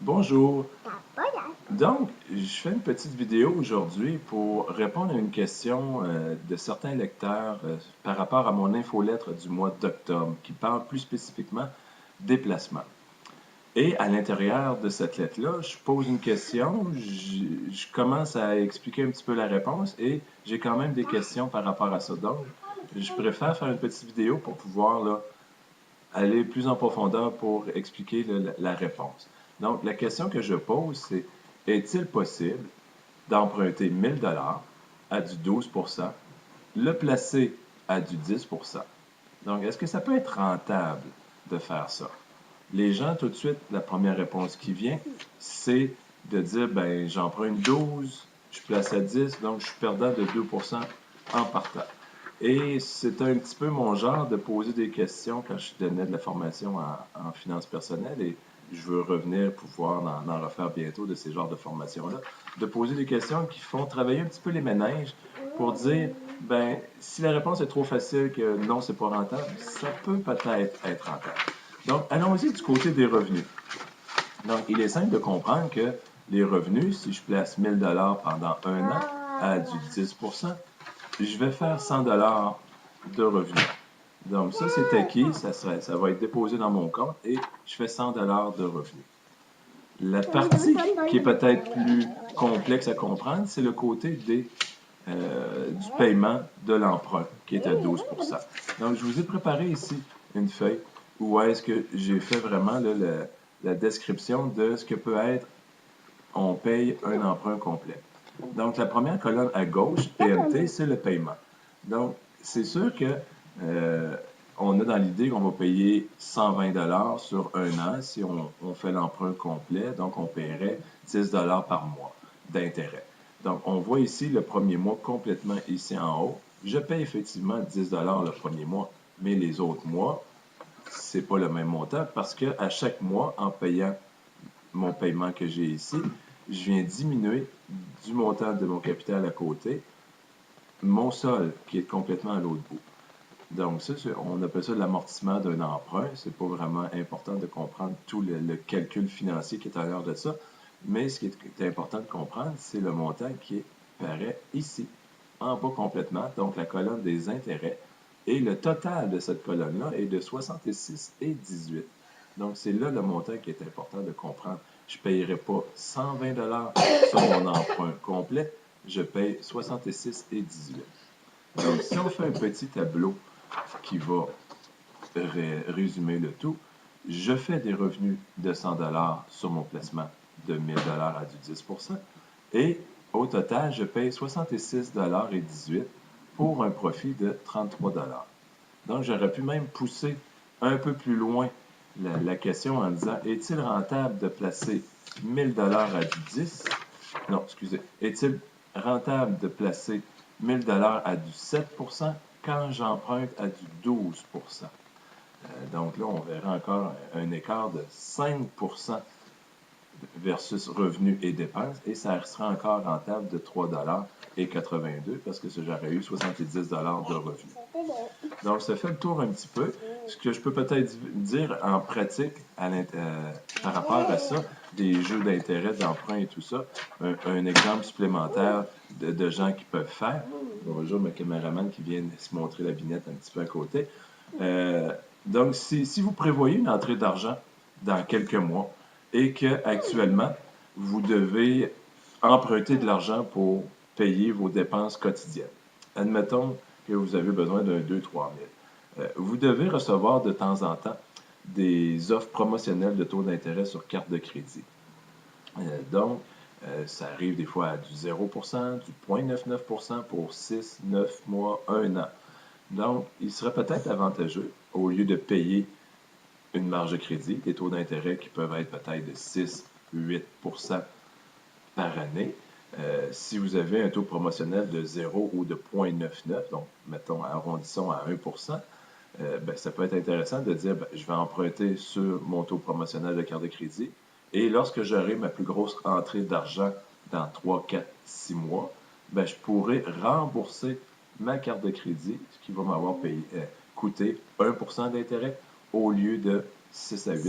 Bonjour. Donc, je fais une petite vidéo aujourd'hui pour répondre à une question de certains lecteurs par rapport à mon infolettre du mois d'octobre qui parle plus spécifiquement des placements. Et à l'intérieur de cette lettre-là, je pose une question, je commence à expliquer un petit peu la réponse et j'ai quand même des questions par rapport à ça. Donc, je préfère faire une petite vidéo pour pouvoir là, aller plus en profondeur pour expliquer la réponse. Donc, la question que je pose, c'est est-il possible d'emprunter 1000 dollars à du 12 le placer à du 10 Donc, est-ce que ça peut être rentable de faire ça? Les gens, tout de suite, la première réponse qui vient, c'est de dire, ben, j'emprunte 12, je place à 10, donc je suis perdant de 2 en partant. Et c'est un petit peu mon genre de poser des questions quand je donnais de la formation en finances personnelles et je veux revenir pouvoir en refaire bientôt de ces genres de formations-là, de poser des questions qui font travailler un petit peu les méninges pour dire, ben, si la réponse est trop facile que non, c'est pas rentable, ça peut peut-être être rentable. Donc, allons-y du côté des revenus. Donc, il est simple de comprendre que les revenus, si je place 1000 dollars pendant un an à du 10 je vais faire 100 dollars de revenus. Donc, ça, c'est acquis, ça va être déposé dans mon compte et je fais 100 dollars de revenus. La partie qui est peut-être plus complexe à comprendre, c'est le côté du paiement de l'emprunt, qui est à 12 Donc, je vous ai préparé ici une feuille où est-ce que j'ai fait vraiment là, la description de ce que peut être on paye un emprunt complet. Donc, la première colonne à gauche, PMT, c'est le paiement. Donc, c'est sûr que on a dans l'idée qu'on va payer 120 dollars sur un an si on fait l'emprunt complet. Donc, on paierait 10 dollars par mois d'intérêt. Donc, on voit ici le premier mois complètement ici en haut. Je paye effectivement 10 dollars le premier mois, mais les autres mois, c'est pas le même montant parce que à chaque mois, en payant mon paiement que j'ai ici, je viens diminuer du montant de mon capital à côté mon sol qui est complètement à l'autre bout. Donc, ça, on appelle ça l'amortissement d'un emprunt. C'est pas vraiment important de comprendre tout le calcul financier qui est à l'heure de ça. Mais ce qui est important de comprendre, c'est le montant qui paraît ici, en bas complètement, donc la colonne des intérêts. Et le total de cette colonne-là est de 66 et 18. Donc, c'est là le montant qui est important de comprendre. Je ne payerai pas 120 sur mon emprunt complet, je paye 66 et 18. Donc, si on fait un petit tableau qui va résumer le tout, je fais des revenus de 100 sur mon placement de 1000 à du 10 et au total, je paye 66 et 18 pour un profit de 33 Donc, j'aurais pu même pousser un peu plus loin la question en disant est-il rentable de placer 1000 à du 10 Non, excusez. Est-il rentable de placer 1000 à du 7 quand j'emprunte à du 12 Donc là, on verra encore un écart de 5 versus revenus et dépenses, et ça sera encore rentable de 3,82 parce que j'aurais eu 70 de revenus. Donc, ça fait le tour un petit peu. Ce que je peux peut-être dire en pratique par rapport à ça, des jeux d'intérêt, d'emprunt et tout ça, un exemple supplémentaire de gens qui peuvent faire. Bonjour, ma caméraman qui vient se montrer la binette un petit peu à côté. Donc, si vous prévoyez une entrée d'argent dans quelques mois et qu'actuellement, vous devez emprunter de l'argent pour payer vos dépenses quotidiennes. Admettons que vous avez besoin d'un 2-3 000. Vous devez recevoir de temps en temps des offres promotionnelles de taux d'intérêt sur carte de crédit. Donc, ça arrive des fois à du 0 du 0,99 pour 6, 9 mois, 1 an. Donc, il serait peut-être avantageux, au lieu de payer une marge de crédit, des taux d'intérêt qui peuvent être peut-être de 6, 8 par année, si vous avez un taux promotionnel de 0 ou de 0,99, donc mettons, arrondissons à 1 ben, ça peut être intéressant de dire ben, je vais emprunter sur mon taux promotionnel de carte de crédit et lorsque j'aurai ma plus grosse entrée d'argent dans 3, 4, 6 mois, ben, je pourrai rembourser ma carte de crédit, ce qui va m'avoir coûté 1 d'intérêt au lieu de 6 à 8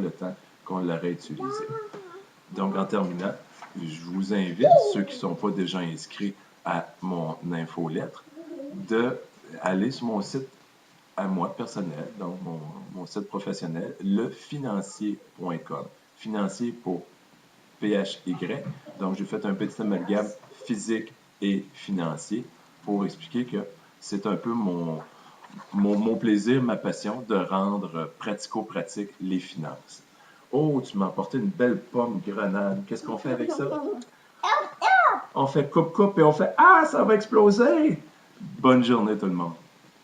le temps qu'on l'aurait utilisé. Donc, en terminant, je vous invite, ceux qui ne sont pas déjà inscrits à mon infolettre, d'aller sur mon site à moi personnel, donc mon site professionnel, lefinancier.com. Financier pour PHY. Donc, j'ai fait un petit amalgame physique et financier pour expliquer que c'est un peu mon plaisir, ma passion de rendre pratico-pratique les finances. Oh, tu m'as apporté une belle pomme grenade. Qu'est-ce qu'on fait avec ça? On fait coupe-coupe et on fait « Ah, ça va exploser! » Bonne journée tout le monde.